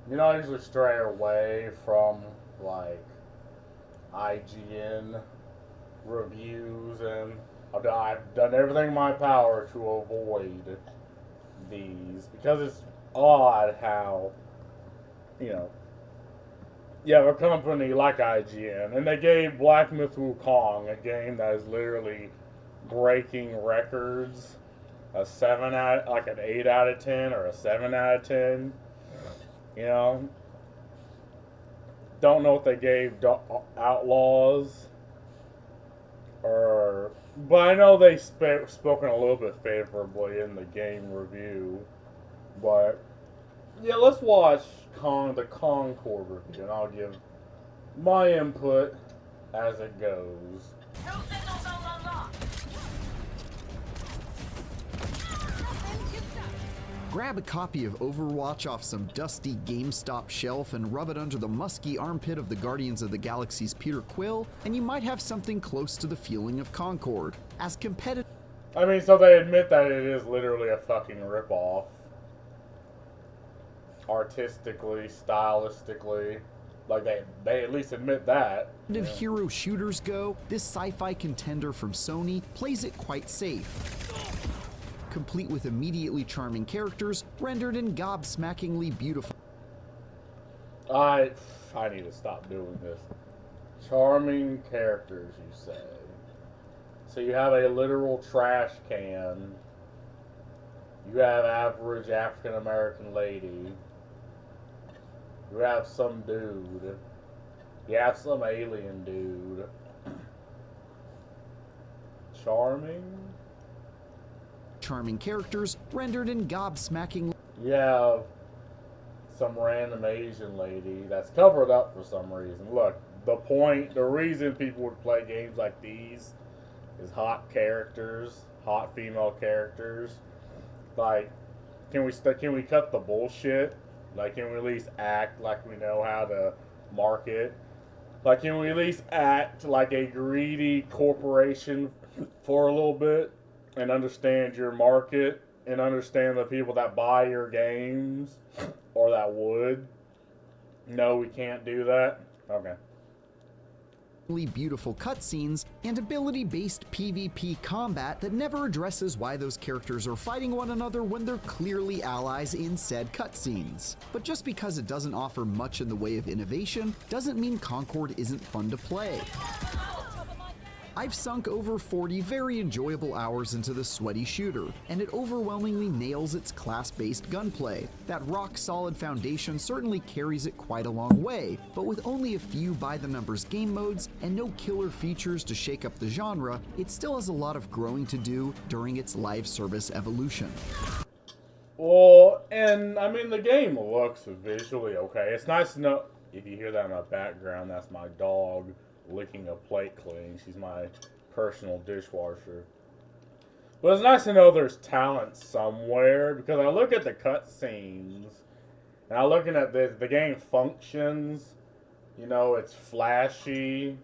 You know, I usually stray away from like IGN reviews, and I've done everything in my power to avoid these because it's odd how you know you have a company like IGN and they gave Black Myth Wukong, a game that is literally breaking records, a seven out like an 8 out of 10 or a 7 out of 10. You know, don't know what they gave Outlaws, or but I know they spoken a little bit favorably in the game review. But yeah, let's watch the Concord review, and I'll give my input as it goes. Grab a copy of Overwatch off some dusty GameStop shelf and rub it under the musky armpit of the Guardians of the Galaxy's Peter Quill, and you might have something close to the feeling of Concord. As competitive. I mean, so they admit that it is literally a fucking ripoff. Artistically, stylistically. Like, they at least admit that. Yeah. Hero shooters go, this sci-fi contender from Sony plays it quite safe. Complete with immediately charming characters, rendered in gobsmackingly beautiful. I need to stop doing this. Charming characters, you say. So you have a literal trash can. You have average African American lady. You have some dude. You have some alien dude. Charming characters rendered in gobsmacking. You have some random Asian lady that's covered up for some reason. Look, the reason people would play games like these is hot characters, hot female characters. Like, can we cut the bullshit? Like, can we at least act like we know how to market? Like, can we at least act like a greedy corporation for a little bit and understand your market and understand the people that buy your games or that would? No, we can't do that. Okay. Beautiful cutscenes and ability-based PvP combat that never addresses why those characters are fighting one another when they're clearly allies in said cutscenes. But just because it doesn't offer much in the way of innovation doesn't mean Concord isn't fun to play. I've sunk over 40 very enjoyable hours into the sweaty shooter, and it overwhelmingly nails its class-based gunplay. That rock-solid foundation certainly carries it quite a long way, but with only a few by-the-numbers game modes and no killer features to shake up the genre, it still has a lot of growing to do during its live service evolution. Well, and I mean, the game looks visually okay. It's nice to know, if you hear that in my background, that's my dog licking a plate clean. She's my personal dishwasher. But it's nice to know there's talent somewhere, because I look at the cutscenes and I'm looking at the game functions. You know, it's flashy.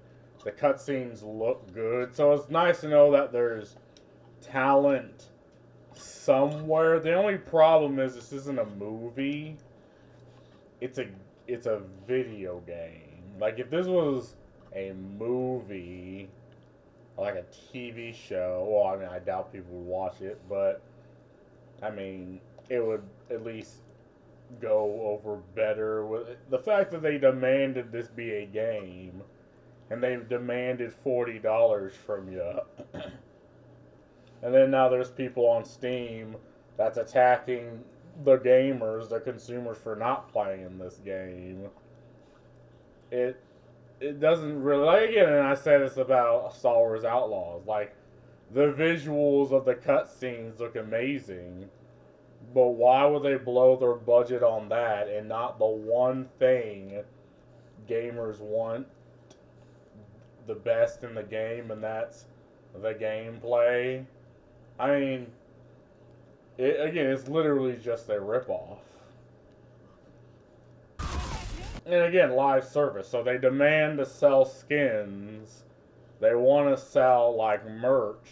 The cutscenes look good. So it's nice to know that there's talent somewhere. The only problem is this isn't a movie. It's a video game. Like, if this was a movie, like a TV show, well, I mean, I doubt people would watch it, but I mean, it would at least go over better with it. The fact that they demanded this be a game and they demanded $40 from you, and then now there's people on Steam that's attacking the gamers, the consumers, for not playing this game. It doesn't really, like, again, and I say this about Star Wars Outlaws, like, the visuals of the cutscenes look amazing, but why would they blow their budget on that and not the one thing gamers want the best in the game, and that's the gameplay? I mean, it's literally just a ripoff. And again, live service. So they demand to sell skins. They want to sell, like, merch.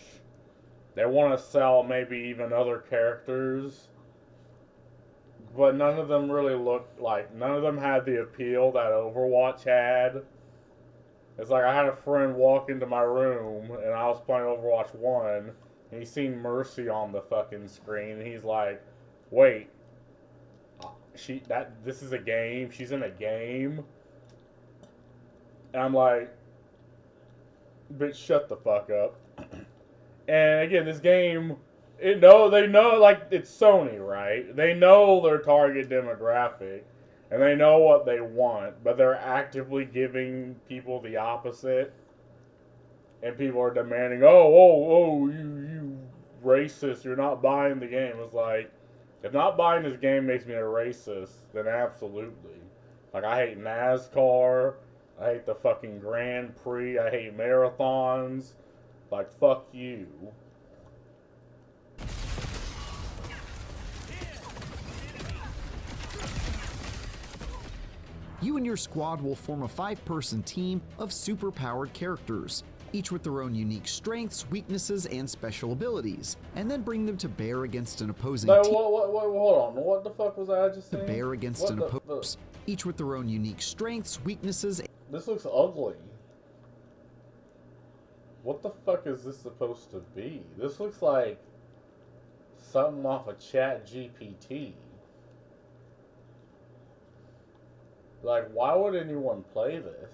They want to sell maybe even other characters. but none of them really looked like, none of them had the appeal that Overwatch had. It's like I had a friend walk into my room and I was playing Overwatch 1 and he seen Mercy on the fucking screen and he's like, wait, this is a game? She's in a game? And I'm like, bitch, shut the fuck up. And again, this game, they know, like, it's Sony, right? They know their target demographic, and they know what they want, but they're actively giving people the opposite, and people are demanding, you racist, you're not buying the game. It's like, if not buying this game makes me a racist, then absolutely. Like, I hate NASCAR, I hate the fucking Grand Prix, I hate marathons, like, fuck you. You and your squad will form a 5-person team of superpowered characters, each with their own unique strengths, weaknesses, and special abilities, and then bring them to bear against an opposing team. Hold on. What the fuck was I just saying? To bear against an opponent, each with their own unique strengths, weaknesses. This looks ugly. What the fuck is this supposed to be? This looks like something off of ChatGPT. Like, why would anyone play this?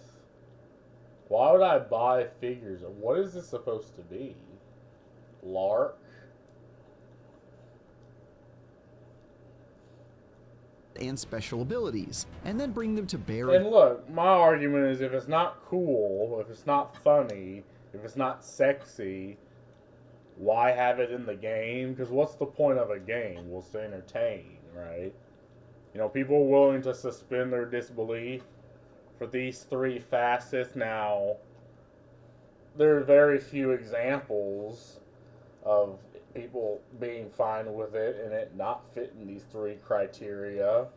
Why would I buy figures? What is this supposed to be? Lark? And special abilities, and then bring them to bear. And look, my argument is if it's not cool, if it's not funny, if it's not sexy, why have it in the game? Because what's the point of a game? Well, it's to entertain, right? You know, people are willing to suspend their disbelief for these 3 facets. Now, there are very few examples of people being fine with it and it not fitting these 3 criteria.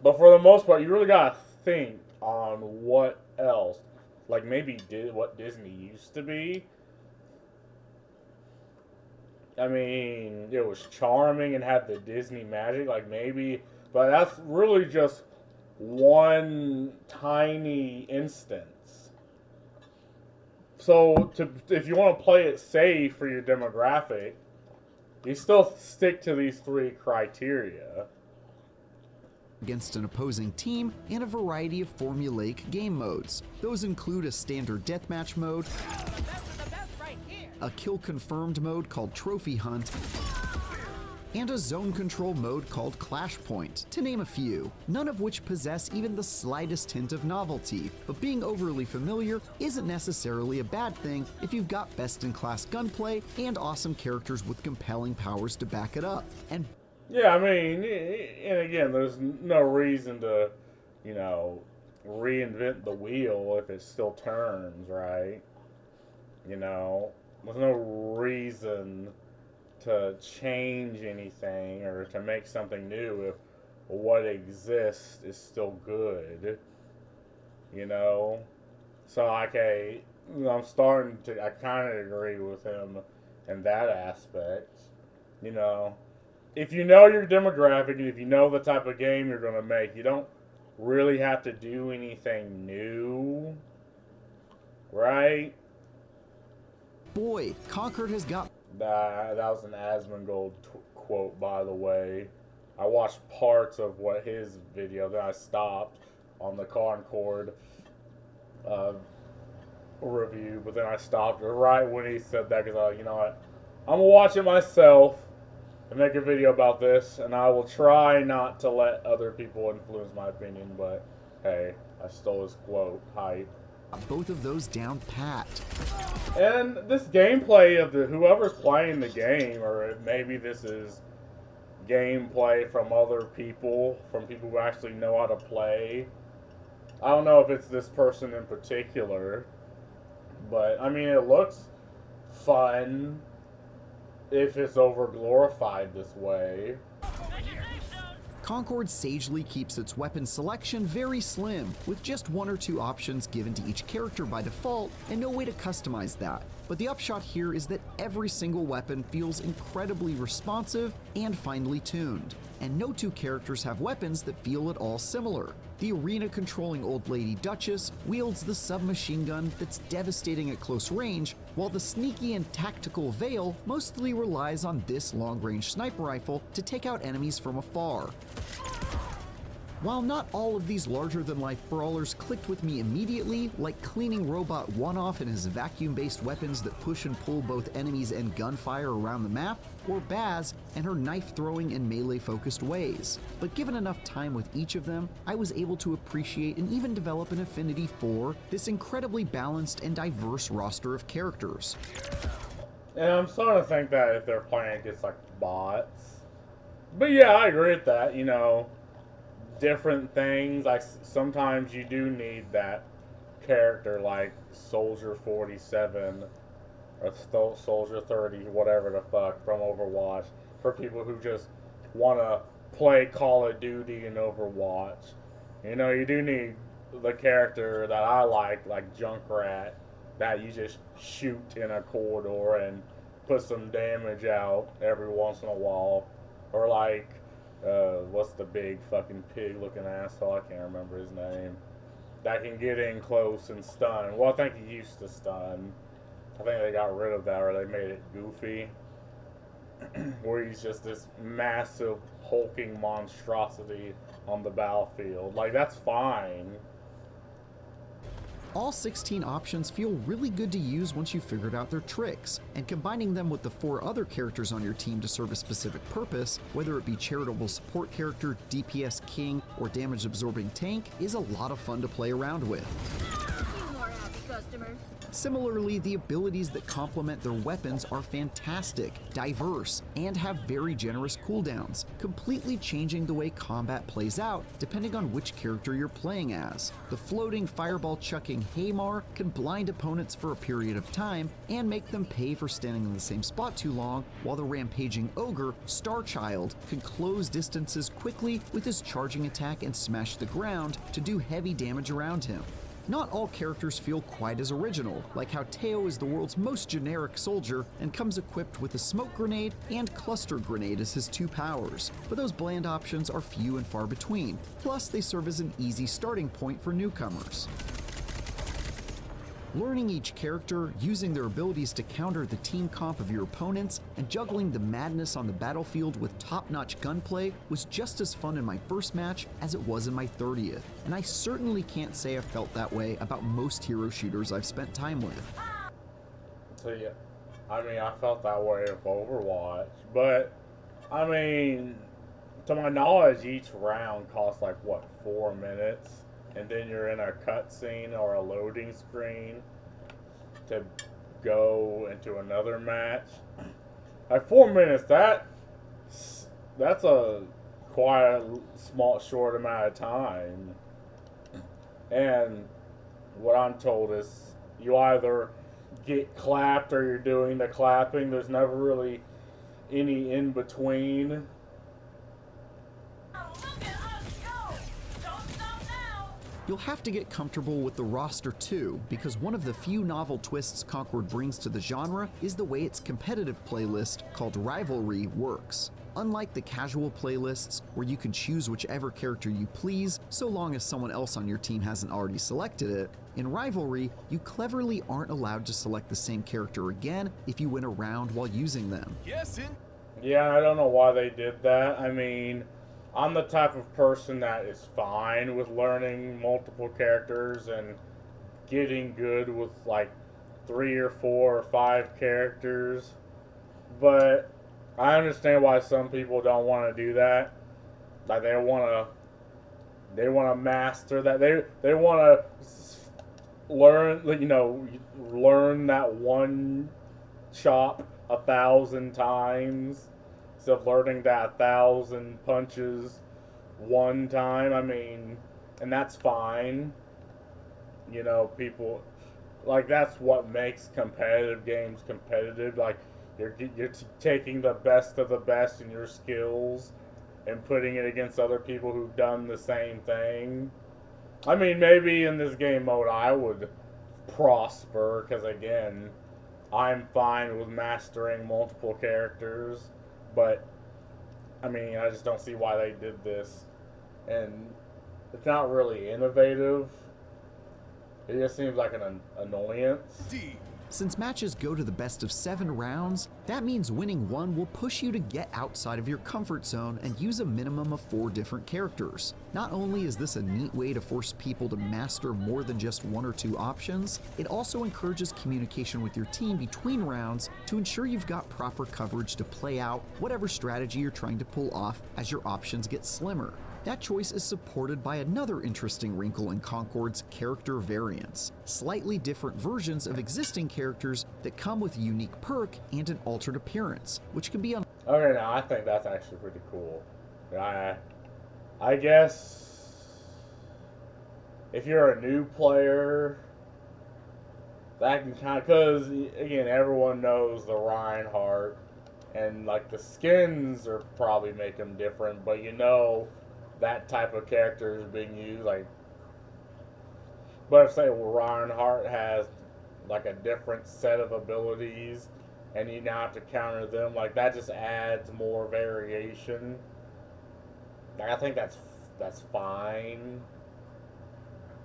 But for the most part, you really gotta think on what else. Like maybe what Disney used to be. I mean, it was charming and had the Disney magic, like maybe, but that's really just one tiny instance. So, if you want to play it safe for your demographic, you still stick to these 3 criteria. Against an opposing team and a variety of formulaic game modes. Those include a standard deathmatch mode, a kill confirmed mode called Trophy Hunt, and a zone control mode called Clash Point, to name a few, none of which possess even the slightest hint of novelty, but being overly familiar isn't necessarily a bad thing if you've got best-in-class gunplay and awesome characters with compelling powers to back it up. And yeah, I mean, and again, there's no reason to, you know, reinvent the wheel if it still turns, right? You know, there's no reason to change anything or to make something new if what exists is still good, you know? So, okay, I'm starting to, I kind of agree with him in that aspect, you know? If you know your demographic and if you know the type of game you're going to make, you don't really have to do anything new, right? Boy, Concord has got... That was an Asmongold quote, by the way. I watched parts of what his video, then I stopped on the Concord review, but then I stopped right when he said that because you know what, I'm gonna watch it myself and make a video about this, and I will try not to let other people influence my opinion. But hey, I stole his quote. Hype. Both of those down pat. And this gameplay of whoever's playing the game, or maybe this is gameplay from other people, from people who actually know how to play. I don't know if it's this person in particular, but I mean, it looks fun if it's over glorified this way. Concord sagely keeps its weapon selection very slim, with just 1 or 2 options given to each character by default, and no way to customize that. But the upshot here is that every single weapon feels incredibly responsive and finely tuned. and no two characters have weapons that feel at all similar. The arena-controlling Old Lady Duchess wields the submachine gun that's devastating at close range, while the sneaky and tactical Vale mostly relies on this long-range sniper rifle to take out enemies from afar. While not all of these larger-than-life brawlers clicked with me immediately, like Cleaning Robot One-Off and his vacuum-based weapons that push and pull both enemies and gunfire around the map, or Baz and her knife-throwing and melee-focused ways. But given enough time with each of them, I was able to appreciate and even develop an affinity for this incredibly balanced and diverse roster of characters. And I'm starting to think that if they're playing against like bots. But yeah, I agree with that, you know. Different things, like sometimes you do need that character like Soldier 47 or Soldier 30, whatever the fuck, from Overwatch, for people who just want to play Call of Duty and Overwatch. You know, you do need the character that I like Junkrat, that you just shoot in a corridor and put some damage out every once in a while. Or like, what's the big fucking pig looking asshole? I can't remember his name. That can get in close and stun. Well, I think he used to stun. I think they got rid of that, or they made it goofy. Where he's just this massive hulking monstrosity on the battlefield. Like, that's fine. All 16 options feel really good to use once you've figured out their tricks, and combining them with the 4 other characters on your team to serve a specific purpose, whether it be charitable support character, DPS king, or damage absorbing tank, is a lot of fun to play around with. Few more happy customers. Similarly, the abilities that complement their weapons are fantastic, diverse, and have very generous cooldowns, completely changing the way combat plays out depending on which character you're playing as. The floating fireball-chucking Haymar can blind opponents for a period of time and make them pay for standing in the same spot too long, while the rampaging ogre, Starchild, can close distances quickly with his charging attack and smash the ground to do heavy damage around him. Not all characters feel quite as original, like how Teo is the world's most generic soldier and comes equipped with a smoke grenade and cluster grenade as his 2 powers, but those bland options are few and far between, plus they serve as an easy starting point for newcomers. Learning each character, using their abilities to counter the team comp of your opponents, and juggling the madness on the battlefield with top-notch gunplay was just as fun in my first match as it was in my 30th, and I certainly can't say I've felt that way about most hero shooters I've spent time with. So yeah, I mean, I felt that way with Overwatch, but I mean, to my knowledge, each round costs like what, 4 minutes? And then you're in a cutscene or a loading screen to go into another match. Like 4 minutes, that's a quite small, short amount of time. And what I'm told is you either get clapped or you're doing the clapping. There's never really any in between. You'll have to get comfortable with the roster too, because one of the few novel twists Concord brings to the genre is the way its competitive playlist, called Rivalry, works. Unlike the casual playlists, where you can choose whichever character you please, so long as someone else on your team hasn't already selected it, in Rivalry, you cleverly aren't allowed to select the same character again if you win a round while using them. Yeah, I don't know why they did that. I mean, I'm the type of person that is fine with learning multiple characters and getting good with like 3 or 4 or 5 characters, but I understand why some people don't want to do that. Like they want to master that. They want to learn, learn that one chop 1,000 times. Instead of learning that 1,000 punches one time, I mean, and that's fine. You know, people, like, that's what makes competitive games competitive. Like, you're taking the best of the best in your skills and putting it against other people who've done the same thing. I mean, maybe in this game mode I would prosper, because again, I'm fine with mastering multiple characters. But I mean, I just don't see why they did this, and it's not really innovative. It just seems like an annoyance. Since matches go to the best of 7 rounds, that means winning one will push you to get outside of your comfort zone and use a minimum of 4 different characters. Not only is this a neat way to force people to master more than just 1 or 2 options, it also encourages communication with your team between rounds to ensure you've got proper coverage to play out whatever strategy you're trying to pull off as your options get slimmer. That choice is supported by another interesting wrinkle in Concord's character variants, slightly different versions of existing characters that come with a unique perk and an altered appearance, which can be Okay, now I think that's actually pretty cool. I guess if you're a new player, that can kind of, because again, everyone knows the Reinhardt, and like the skins are probably make them different, but you know that type of character is being used. Like, but if say Reinhardt has like a different set of abilities, and you now have to counter them, like that just adds more variation. Like, I think that's fine.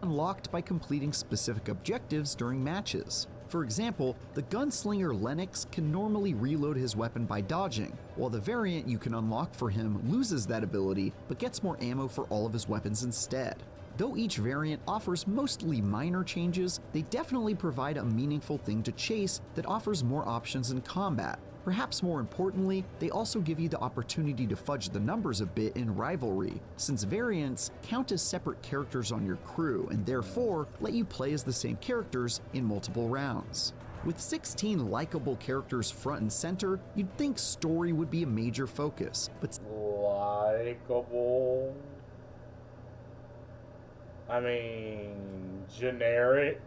unlocked by completing specific objectives during matches. For example, the gunslinger Lennox can normally reload his weapon by dodging, while the variant you can unlock for him loses that ability but gets more ammo for all of his weapons instead. Though each variant offers mostly minor changes, they definitely provide a meaningful thing to chase that offers more options in combat. Perhaps more importantly, they also give you the opportunity to fudge the numbers a bit in Rivalry, since variants count as separate characters on your crew and therefore let you play as the same characters in multiple rounds. With 16 likable characters front and center, you'd think story would be a major focus, but Likeable. I mean, generic.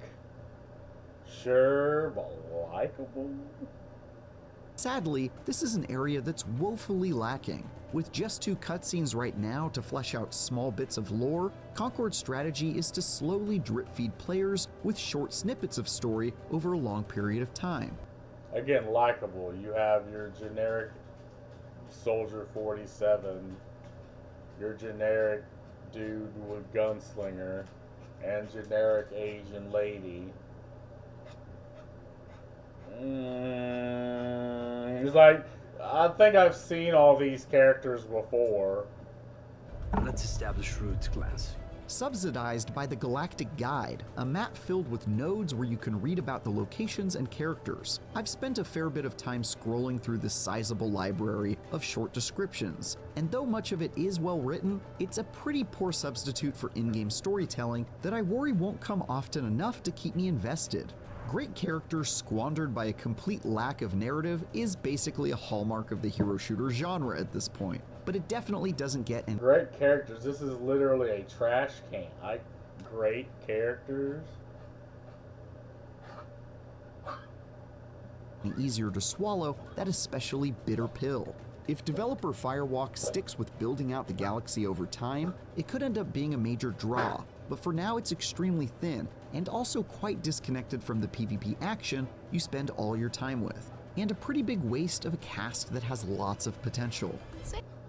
Sure, but likable? sadly, this is an area that's woefully lacking. With just 2 cutscenes right now to flesh out small bits of lore, Concord's strategy is to slowly drip-feed players with short snippets of story over a long period of time. Again, likable. You have your generic Soldier 47, your generic dude with gunslinger, and generic Asian lady. It's like, I think I've seen all these characters before. Let's establish roots, class. Subsidized by the Galactic Guide, a map filled with nodes where you can read about the locations and characters. I've spent a fair bit of time scrolling through this sizable library of short descriptions, and though much of it is well written, it's a pretty poor substitute for in-game storytelling that I worry won't come often enough to keep me invested. Great characters squandered by a complete lack of narrative is basically a hallmark of the hero shooter genre at this point, but it definitely doesn't get any Great characters. This is literally a trash can. Great characters. easier to swallow that especially bitter pill. If developer Firewalk sticks with building out the galaxy over time, it could end up being a major draw, but for now it's extremely thin and also quite disconnected from the PvP action you spend all your time with, and a pretty big waste of a cast that has lots of potential.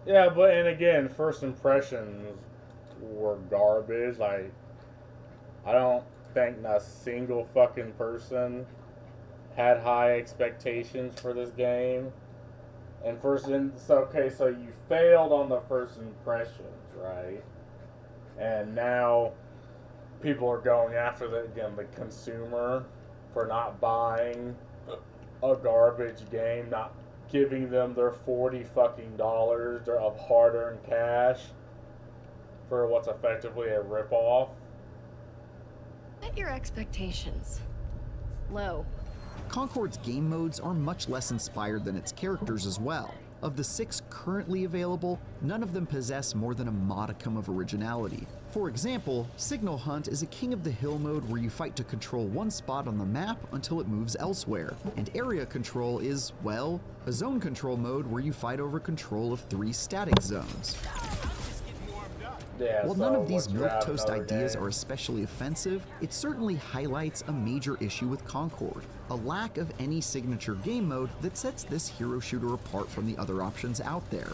Yeah, but and again, first impressions were garbage. Like, I don't think a single fucking person had high expectations for this game. And so you failed on the first impressions, right? And now people are going after the consumer for not buying a garbage game, not giving them their $40 fucking of hard-earned cash for what's effectively a ripoff. Set your expectations low. Concord's game modes are much less inspired than its characters as well. Of the 6 currently available, none of them possess more than a modicum of originality. For example, Signal Hunt is a King of the Hill mode where you fight to control one spot on the map until it moves elsewhere, and Area Control is, well, a zone control mode where you fight over control of 3 static zones. Yeah, While so none of these once you have milquetoast another ideas game- are especially offensive, it certainly highlights a major issue with Concord, a lack of any signature game mode that sets this hero shooter apart from the other options out there.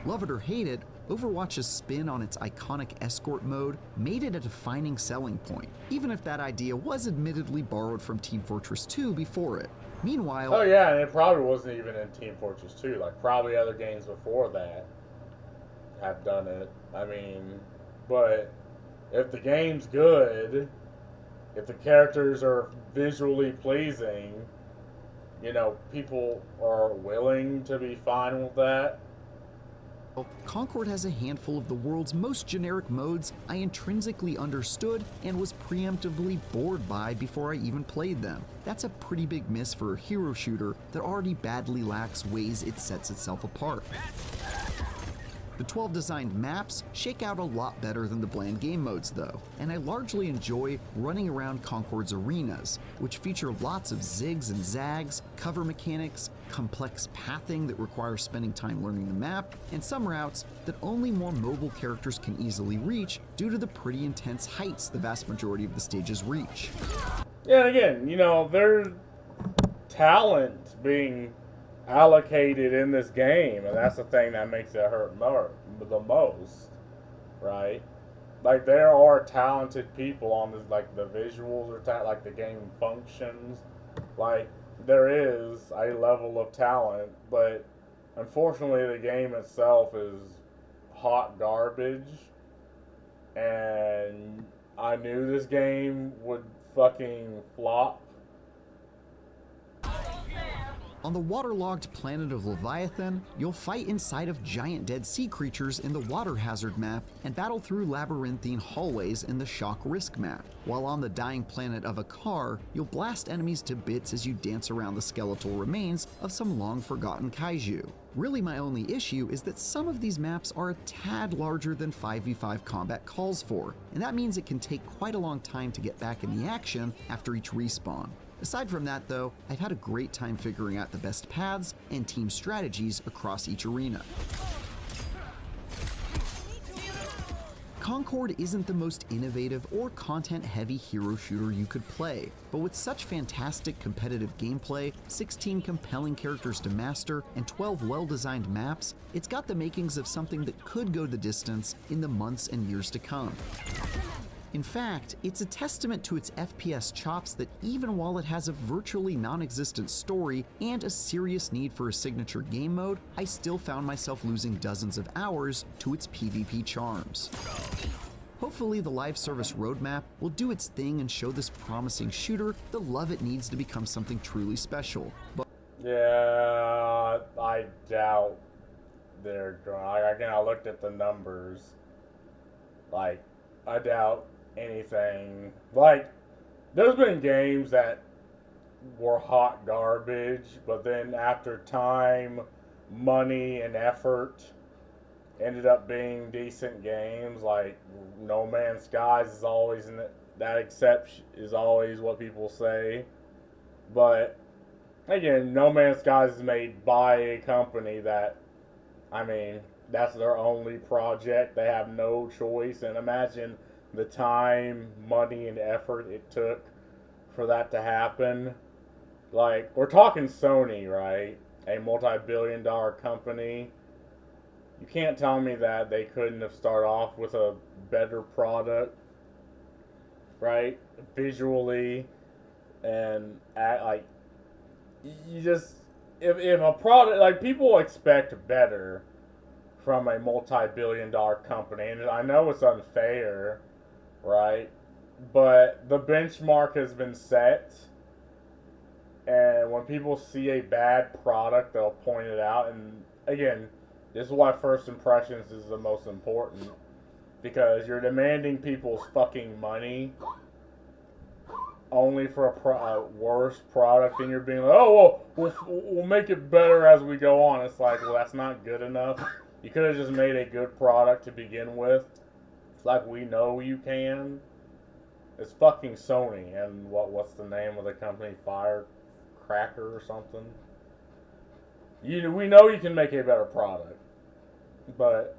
Love it or hate it, Overwatch's spin on its iconic escort mode made it a defining selling point, even if that idea was admittedly borrowed from Team Fortress 2 before it. Meanwhile, Oh yeah, and it probably wasn't even in Team Fortress 2. Like, probably other games before that have done it. I mean, but if the game's good, if the characters are visually pleasing, you know, people are willing to be fine with that. Concord has a handful of the world's most generic modes I intrinsically understood and was preemptively bored by before I even played them. That's a pretty big miss for a hero shooter that already badly lacks ways it sets itself apart. The 12 designed maps shake out a lot better than the bland game modes though, and I largely enjoy running around Concord's arenas, which feature lots of zigs and zags, cover mechanics, complex pathing that requires spending time learning the map, and some routes that only more mobile characters can easily reach due to the pretty intense heights the vast majority of the stages reach. Yeah, and again, you know, there's talent being allocated in this game, and that's the thing that makes it hurt the most, right? Like, there are talented people on this, like the visuals are like the game functions, like there is a level of talent, but unfortunately the game itself is hot garbage, and I knew this game would fucking flop. On the waterlogged planet of Leviathan, you'll fight inside of giant dead sea creatures in the Water Hazard map and battle through labyrinthine hallways in the Shock Risk map. While on the dying planet of Akar, you'll blast enemies to bits as you dance around the skeletal remains of some long-forgotten kaiju. Really, my only issue is that some of these maps are a tad larger than 5v5 combat calls for, and that means it can take quite a long time to get back in the action after each respawn. Aside from that though, I've had a great time figuring out the best paths and team strategies across each arena. Concord isn't the most innovative or content-heavy hero shooter you could play, but with such fantastic competitive gameplay, 16 compelling characters to master, and 12 well-designed maps, it's got the makings of something that could go the distance in the months and years to come. In fact, it's a testament to its FPS chops that even while it has a virtually non-existent story and a serious need for a signature game mode, I still found myself losing dozens of hours to its PvP charms. Hopefully the live service roadmap will do its thing and show this promising shooter the love it needs to become something truly special. But Yeah, I doubt they're going. Again, I looked at the numbers. Like, I doubt anything. Like, there's been games that were hot garbage, but then after time, money, and effort, ended up being decent games. Like, No Man's Skies is always that exception is always what people say. But again, No Man's Skies is made by a company that, I mean, that's their only project. They have no choice, and imagine the time, money, and effort it took for that to happen. Like, we're talking Sony, right? A multi-billion-dollar company. You can't tell me that they couldn't have started off with a better product, right? Visually, and like, you just, if a product, like, people expect better from a multi-billion-dollar company, and I know it's unfair, right? But the benchmark has been set, and when people see a bad product, they'll point it out. And again, this is why first impressions is the most important, because you're demanding people's fucking money only for a worse product, and you're being like, oh, well, we'll make it better as we go on. It's like, well, that's not good enough. You could have just made a good product to begin with. It's like, we know you can. It's fucking Sony, and what's the name of the company? Firecracker or something? We know you can make a better product. But,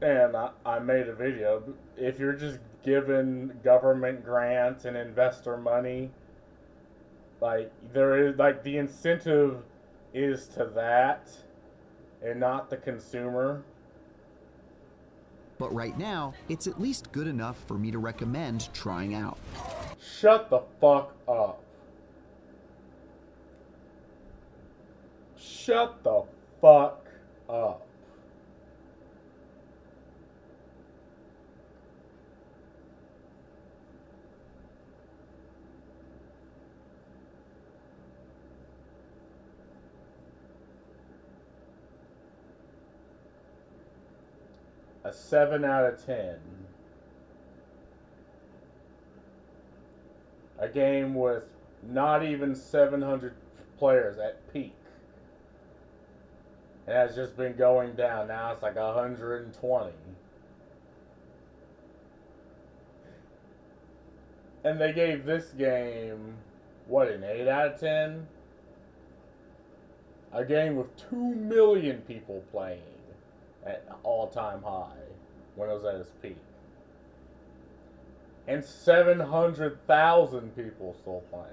and I made a video, if you're just giving government grants and investor money, like, there is, like, the incentive is to that, and not the consumer. But right now, it's at least good enough for me to recommend trying out. Shut the fuck up. Shut the fuck up. A 7 out of 10. A game with not even 700 players at peak. It has just been going down. Now it's like 120. And they gave this game, what, an 8 out of 10? A game with 2 million people playing at all-time high when it was at its peak. And 700,000 people still playing.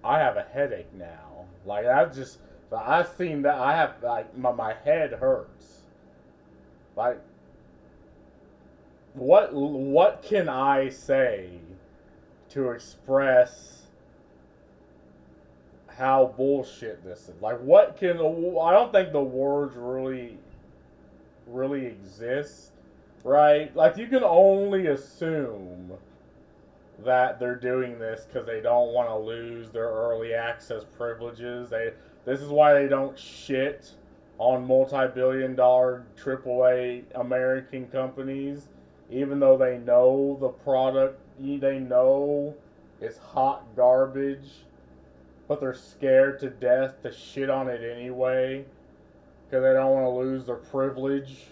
I have a headache now. Like, I've seen that. I have, like, my head hurts. Like, what can I say to express how bullshit this is? Like, I don't think the words really exist, right? Like, you can only assume that they're doing this because they don't want to lose their early access privileges. This is why they don't shit on multi-billion-dollar AAA American companies, even though they know the product, they know it's hot garbage, but they're scared to death to shit on it anyway because they don't want to lose their privilege.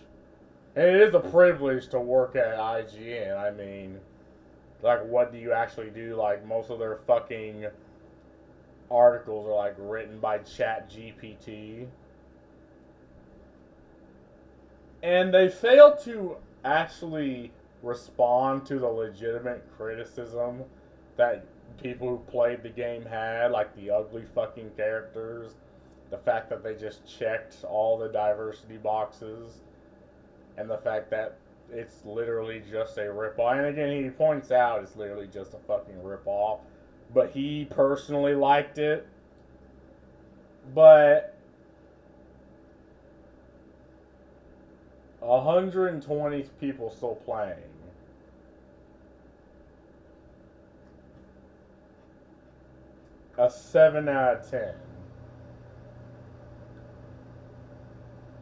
And it is a privilege to work at IGN. I mean, like, what do you actually do? Like, most of their fucking articles are, like, written by ChatGPT. And they fail to actually respond to the legitimate criticism that people who played the game had, like the ugly fucking characters, the fact that they just checked all the diversity boxes, and the fact that it's literally just a ripoff. And again, he points out it's literally just a fucking ripoff, but he personally liked it. But 120 people still playing. A 7 out of 10.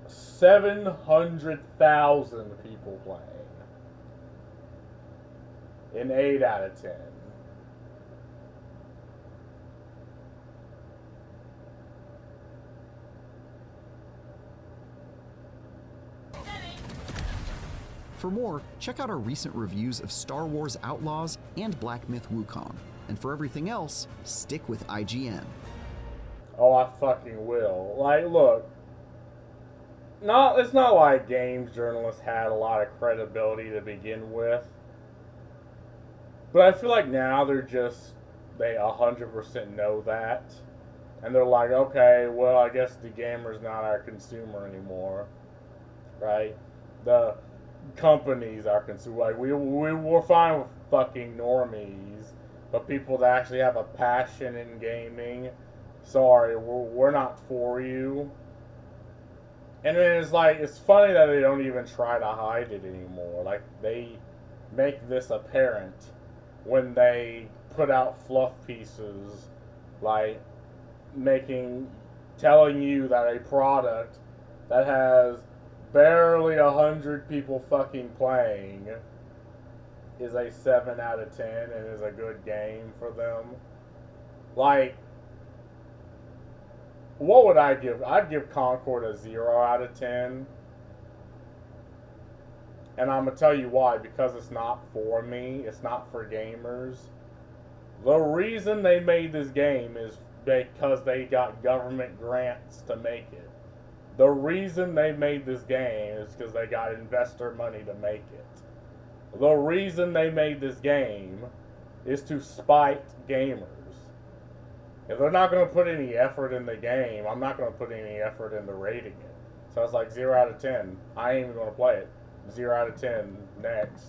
700,000 people playing. An 8 out of 10. For more, check out our recent reviews of Star Wars Outlaws and Black Myth Wukong. And for everything else, stick with IGN. Oh, I fucking will. Like, look. It's not like games journalists had a lot of credibility to begin with. But I feel like now they 100% know that. And they're like, okay, well, I guess the gamer's not our consumer anymore. Right? The companies are consumer. Like, we're fine with fucking normies. But people that actually have a passion in gaming, sorry, we're not for you. And then it's funny that they don't even try to hide it anymore. Like, they make this apparent when they put out fluff pieces, like telling you that a product that has barely 100 people fucking playing is a 7 out of 10 and is a good game for them. Like, what would I give? I'd give Concord a 0 out of 10. And I'm going to tell you why. Because it's not for me. It's not for gamers. The reason they made this game is because they got government grants to make it. The reason they made this game is because they got investor money to make it. The reason they made this game is to spite gamers. If they're not going to put any effort in the game, I'm not going to put any effort into rating it. So it's like 0 out of 10. I ain't even going to play it. 0 out of 10. Next.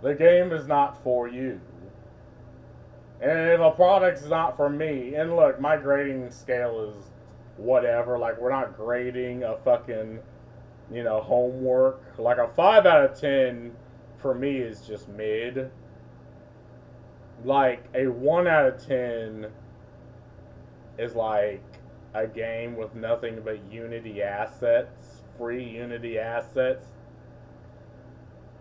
The game is not for you. And if a product's not for me, and look, my grading scale is whatever. Like, we're not grading a fucking, homework. Like, a 5 out of 10 for me is just mid. Like, a 1 out of 10 is like a game with nothing but Unity assets, free Unity assets,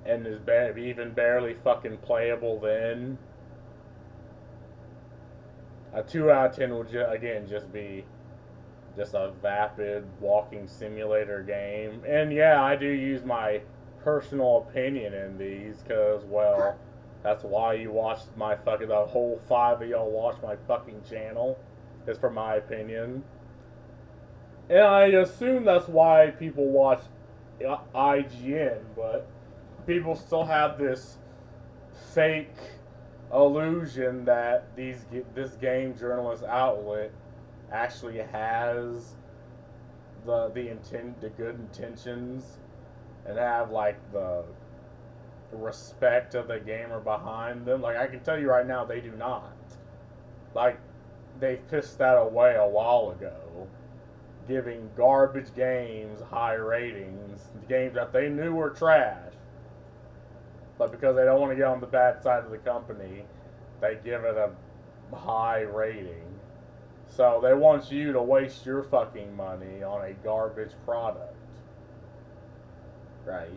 and is even barely fucking playable then. A 2 out of 10 would again just be just a vapid walking simulator game. And yeah, I do use my personal opinion in these because, well, that's why you watch my fucking, the whole 5 of y'all watch my fucking channel, is for my opinion. And I assume that's why people watch IGN, but people still have this fake illusion that this game journalist outlet actually has the good intentions and have like the respect of the gamer behind them. Like, I can tell you right now, they do not. Like, they pissed that away a while ago, giving garbage games high ratings, games that they knew were trash. But because they don't want to get on the bad side of the company, they give it a high rating. So they want you to waste your fucking money on a garbage product. Right?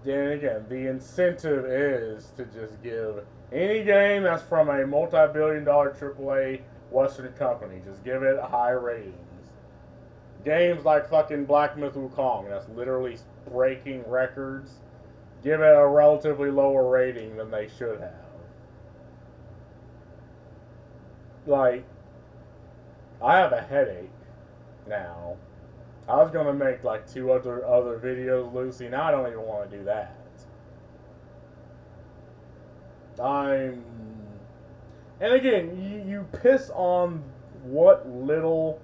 Then again, the incentive is to just give any game that's from a multi-billion-dollar AAA Western company, just give it high ratings. Games like fucking Black Myth Wukong, that's literally breaking records, give it a relatively lower rating than they should have. Like, I have a headache now. I was gonna make like 2 other videos, Lucy. Now I don't even want to do that. And again, you piss on what little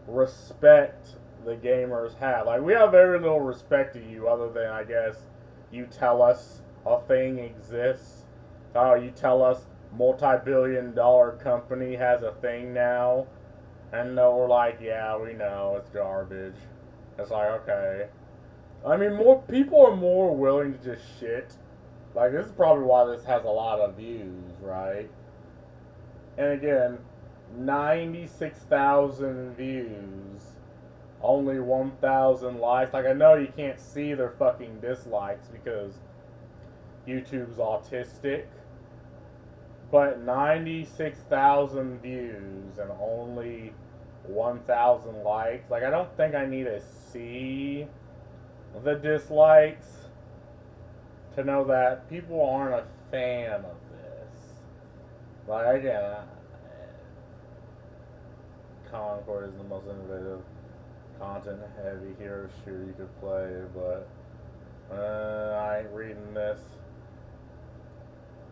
respect the gamers have. Like, we have very little respect to you, other than, I guess, you tell us a thing exists. You tell us multi-billion-dollar company has a thing now. And we're like, yeah, we know, it's garbage. It's like, okay. I mean, more people are more willing to just shit. Like, this is probably why this has a lot of views, right? And again, 96,000 views, only 1,000 likes. Like, I know you can't see their fucking dislikes because YouTube's autistic. But 96,000 views and only 1,000 likes. Like, I don't think I need to see the dislikes to know that people aren't a fan of this. Like, again, Concord is the most innovative, content heavy hero shooter you could play, but I ain't reading this.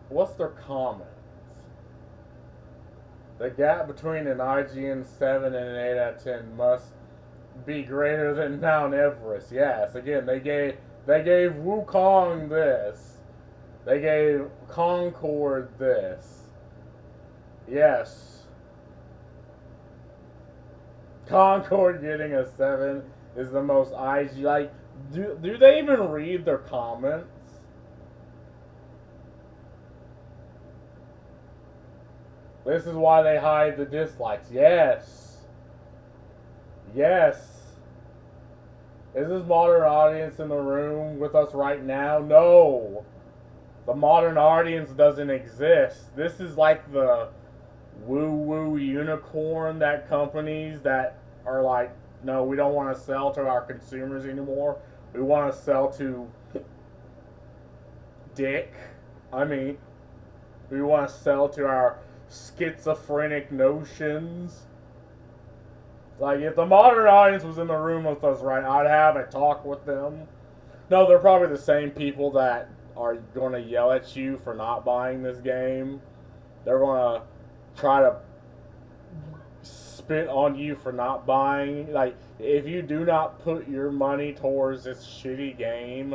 What's their comment? The gap between an IGN 7 and an 8 out of 10 must be greater than Mount Everest. Yes, again, they gave Wukong this. They gave Concord this. Yes. Concord getting a 7 is the most IG. Like, do they even read their comments? This is why they hide the dislikes. Yes. Yes. Is this modern audience in the room with us right now? No. The modern audience doesn't exist. This is like the woo-woo unicorn that companies that are like, no, we don't want to sell to our consumers anymore. We want to sell to dick. I mean, we want to sell to our schizophrenic notions. Like, if the modern audience was in the room with us, right, I'd have a talk with them. No, they're probably the same people that are going to yell at you for not buying this game. They're going to try to spit on you for not buying. Like, if you do not put your money towards this shitty game,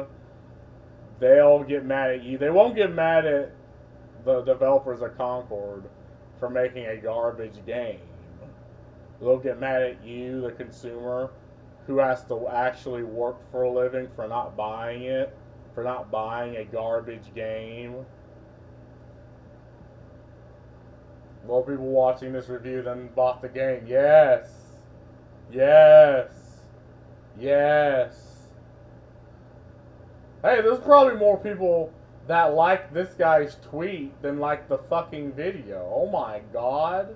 they'll get mad at you. They won't get mad at the developers of Concord for making a garbage game. They'll get mad at you, the consumer, who has to actually work for a living for not buying it, for not buying a garbage game. More people watching this review than bought the game. Yes. Yes. Yes. Hey, there's probably more people that like this guy's tweet than like the fucking video. Oh my god.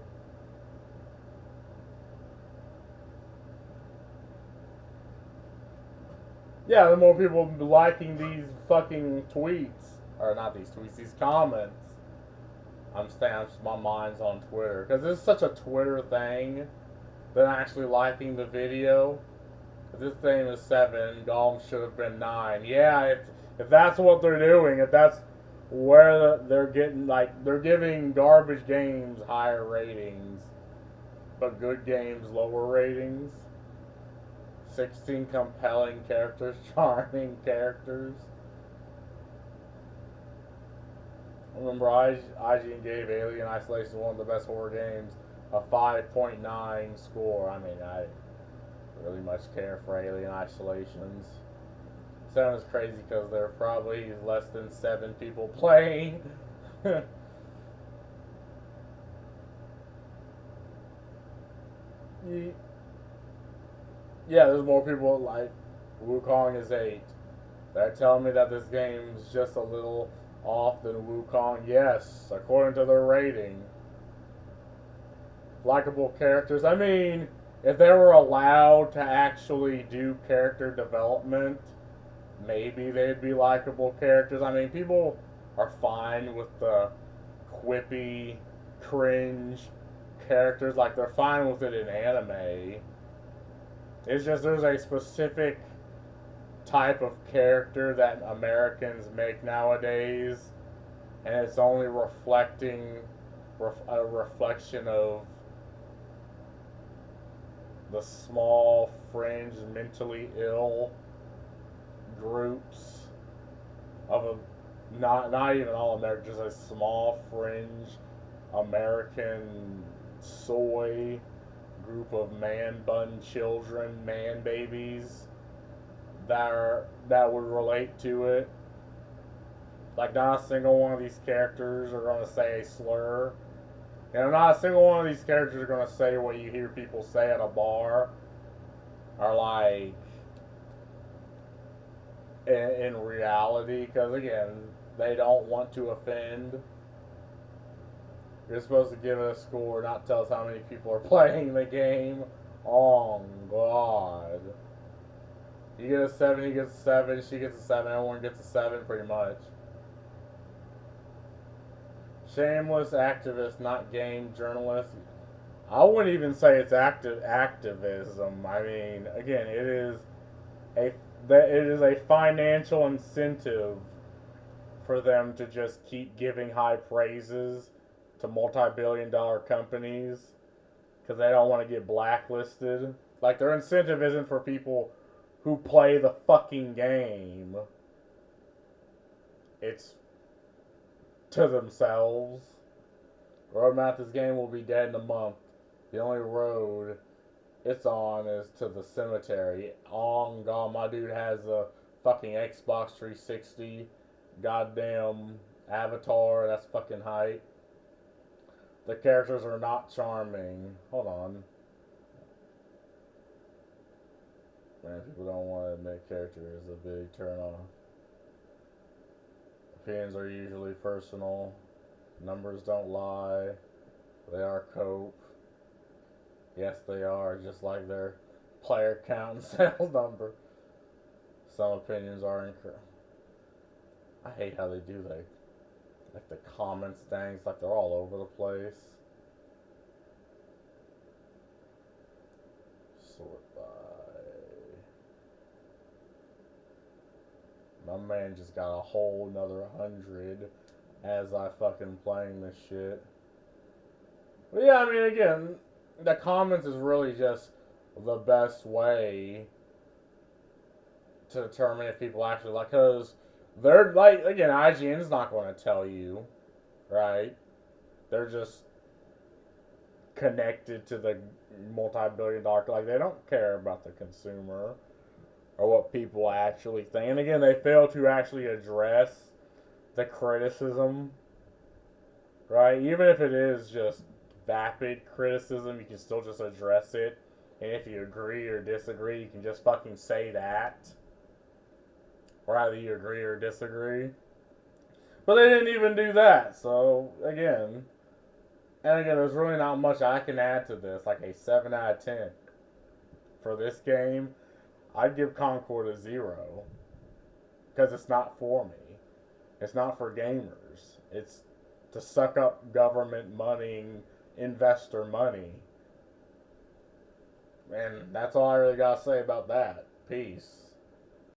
Yeah, the more people liking these fucking tweets. Or not these tweets, these comments. My mind's on Twitter. Because it's such a Twitter thing than actually liking the video. This thing is 7, Golem should have been 9. Yeah, if that's what they're doing, if that's where they're getting, like, they're giving garbage games higher ratings, but good games lower ratings. 16 compelling characters, charming characters. Remember, IGN gave Alien Isolation one of the best horror games a 5.9 score. I mean, I really much care for Alien Isolations. 7 is crazy because there are probably less than 7 people playing. Yeah, there's more people like Wukong is 8. They're telling me that this game is just a little off than Wukong. Yes, according to their rating. Likeable characters. I mean, if they were allowed to actually do character development, maybe they'd be likable characters. I mean, people are fine with the quippy, cringe characters. Like, they're fine with it in anime. It's just there's a specific type of character that Americans make nowadays, and it's only reflecting a reflection of the small, fringe, mentally ill groups of a not even all American, just a small fringe American soy group of man bun children, man babies that would relate to it. Like, not a single one of these characters are going to say a slur. And not a single one of these characters are going to say what you hear people say at a bar. Or, like, in reality. Because, again, they don't want to offend. You're supposed to give it a score, not tell us how many people are playing the game. Oh, God. You get a 7, he gets a 7, she gets a 7, everyone gets a 7 pretty much. Shameless activist, not game journalist. I wouldn't even say it's activism. I mean, again, it is a financial incentive for them to just keep giving high praises to multi-billion-dollar companies because they don't want to get blacklisted. Like, their incentive isn't for people who play the fucking game. It's to themselves. Roadmap, this game will be dead in a month. The only road it's on is to the cemetery. Oh god, my dude has a fucking Xbox 360 goddamn avatar. That's fucking hype. The characters are not charming. Hold on. Man, people don't want to admit character is a big turn off. Opinions are usually personal. Numbers don't lie. They are cope. Yes, they are, just like their player count and sales number. Some opinions are incorrect. I hate how they do that. Like the comments things, like they're all over the place. Sort by. My man just got a whole nother 100 as I fucking playing this shit. But yeah, I mean, again, the comments is really just the best way to determine if people actually like, because they're like, again, IGN's not going to tell you, right? They're just connected to the multi-billion-dollar, like, they don't care about the consumer or what people actually think. And again, they fail to actually address the criticism, right? Even if it is just vapid criticism, you can still just address it. And if you agree or disagree, you can just fucking say that. Or either you agree or disagree. But they didn't even do that. So, again. And again, there's really not much I can add to this. Like a 7 out of 10. For this game, I'd give Concord a 0. Because it's not for me. It's not for gamers. It's to suck up government money, investor money. And that's all I really gotta say about that. Peace.